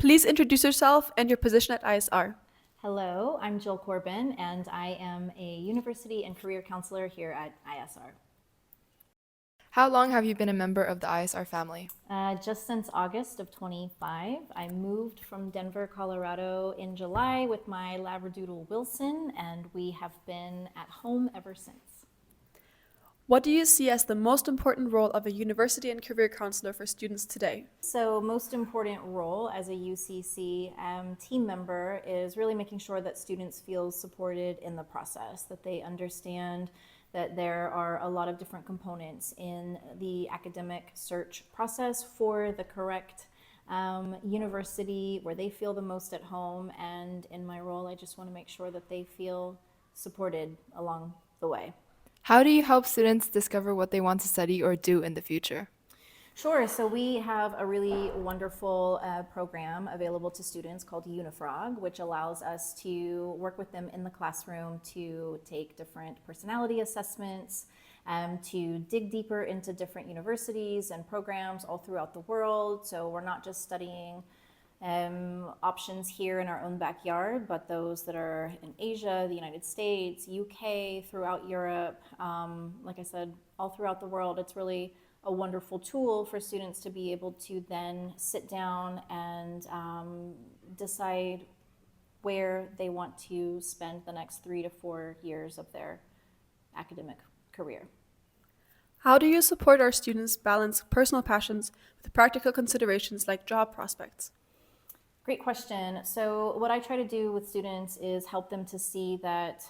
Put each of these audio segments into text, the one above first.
Please introduce yourself and your position at ISR. Hello, I'm Jill Corbin, and I am a university and career counselor here at ISR. How long have you been a member of the ISR family? Just since August of 25, I moved from Denver, Colorado in July with my Labradoodle Wilson, and we have been at home ever since. What do you see as the most important role of a university and career counselor for students today? So, most important role as a UCC team member is really making sure that students feel supported in the process, that they understand that there are a lot of different components in the academic search process for the correct university where they feel the most at home. And in my role, I just want to make sure that they feel supported along the way. How do you help students discover what they want to study or do in the future? Sure. So we have a really wonderful program available to students called Unifrog, which allows us to work with them in the classroom to take different personality assessments, to dig deeper into different universities and programs all throughout the world. So we're not just studying options here in our own backyard, but those that are in Asia, the United States, UK, throughout Europe, like I said, all throughout the world. It's really a wonderful tool for students to be able to then sit down and decide where they want to spend the next 3 to 4 years of their academic career. How do you support our students balance personal passions with practical considerations like job prospects? Great question. So what I try to do with students is help them to see that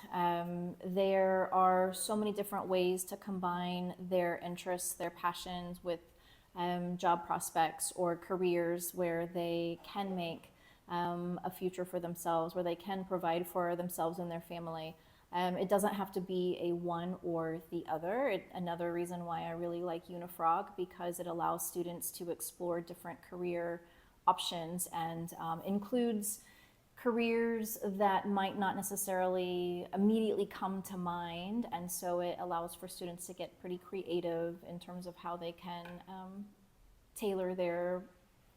there are so many different ways to combine their interests, their passions with job prospects or careers where they can make a future for themselves, where they can provide for themselves and their family. It doesn't have to be a one or the other. Another reason why I really like Unifrog, because it allows students to explore different career options and includes careers that might not necessarily immediately come to mind, and so it allows for students to get pretty creative in terms of how they can tailor their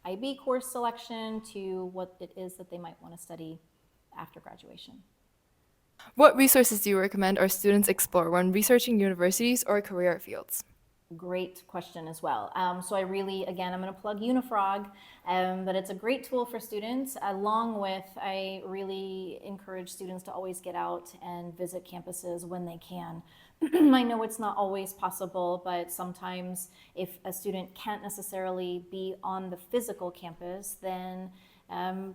IB course selection to what it is that they might want to study after graduation. What resources do you recommend our students explore when researching universities or career fields? Great question as well. So I really, again, I'm going to plug Unifrog, but it's a great tool for students. Along with, I really encourage students to always get out and visit campuses when they can. I know it's not always possible, but sometimes if a student can't necessarily be on the physical campus, then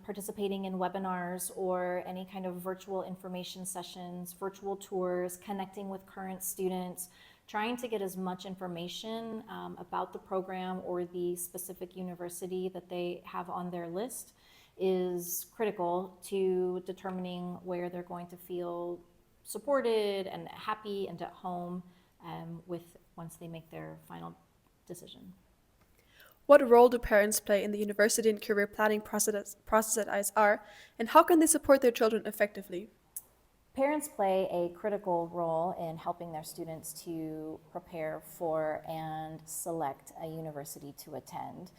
participating in webinars or any kind of virtual information sessions, virtual tours, connecting with current students, trying to get as much information about the program or the specific university that they have on their list is critical to determining where they're going to feel supported and happy and at home once they make their final decision. What role do parents play in the university and career planning process at ISR, and how can they support their children effectively? Parents play a critical role in helping their students to prepare for and select a university to attend.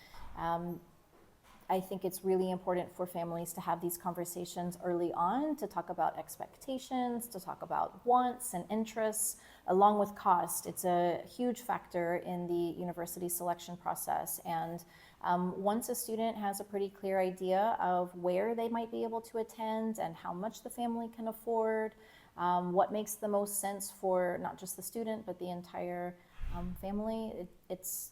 I think it's really important for families to have these conversations early on, to talk about expectations, to talk about wants and interests, along with cost. It's a huge factor in the university selection process. And once a student has a pretty clear idea of where they might be able to attend and how much the family can afford, what makes the most sense for not just the student, but the entire family, it's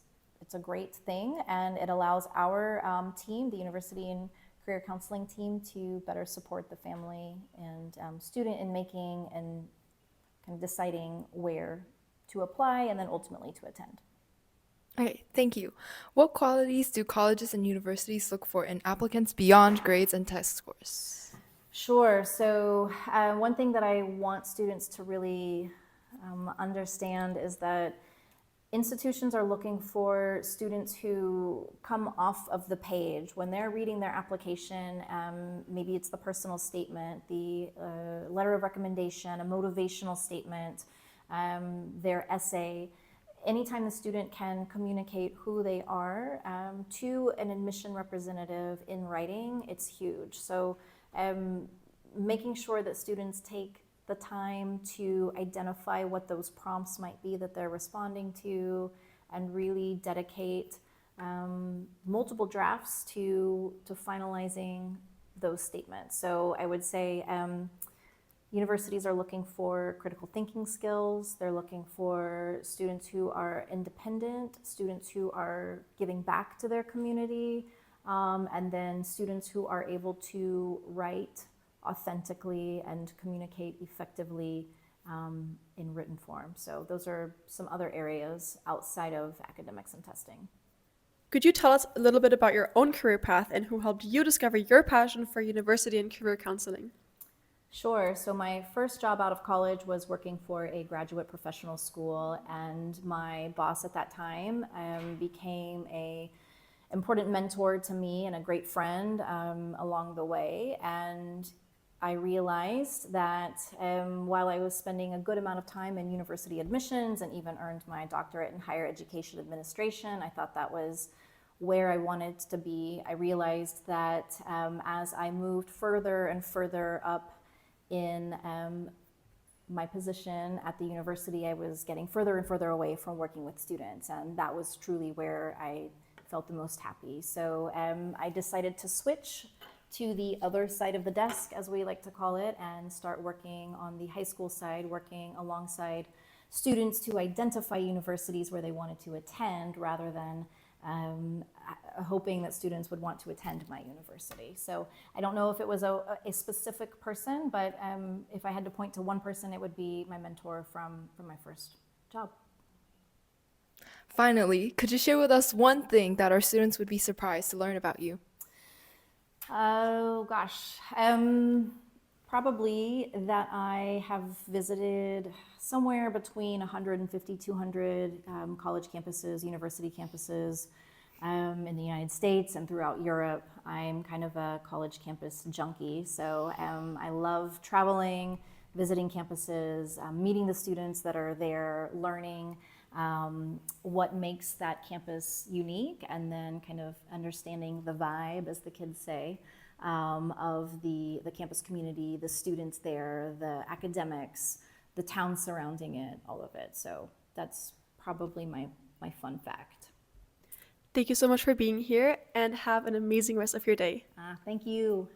a great thing, and it allows our team, the University and Career Counseling team, to better support the family and student in making and kind of deciding where to apply and then ultimately to attend. Okay, thank you. What qualities do colleges and universities look for in applicants beyond grades and test scores? Sure. So one thing that I want students to really understand is that institutions are looking for students who come off of the page. When they're reading their application, maybe it's the personal statement, the letter of recommendation, a motivational statement, their essay. anytime the student can communicate who they are to an admission representative in writing, it's huge. So making sure that students take the time to identify what those prompts might be that they're responding to and really dedicate multiple drafts to finalizing those statements. So I would say universities are looking for critical thinking skills. They're looking for students who are independent, students who are giving back to their community, and then students who are able to write authentically and communicate effectively in written form. So those are some other areas outside of academics and testing. Could you tell us a little bit about your own career path and who helped you discover your passion for university and career counseling? Sure. So my first job out of college was working for a graduate professional school, and my boss at that time became a important mentor to me and a great friend along the way. And I realized that while I was spending a good amount of time in university admissions and even earned my doctorate in higher education administration, I thought that was where I wanted to be. I realized that as I moved further and further up in my position at the university, I was getting further and further away from working with students, and that was truly where I felt the most happy. So I decided to switch to the other side of the desk, as we like to call it, and start working on the high school side, working alongside students to identify universities where they wanted to attend rather than hoping that students would want to attend my university. So I don't know if it was a specific person, but if I had to point to one person, it would be my mentor from my first job. Finally, could you share with us one thing that our students would be surprised to learn about you? Oh gosh, probably that I have visited somewhere between 150, 200 college campuses, university campuses in the United States and throughout Europe. I'm kind of a college campus junkie, so I love traveling, visiting campuses, meeting the students that are there, learning what makes that campus unique, and then kind of understanding the vibe, as the kids say, of the campus community, the students there, the academics, the town surrounding it, all of it. So that's probably my fun fact. Thank you so much for being here and have an amazing rest of your day. Thank you.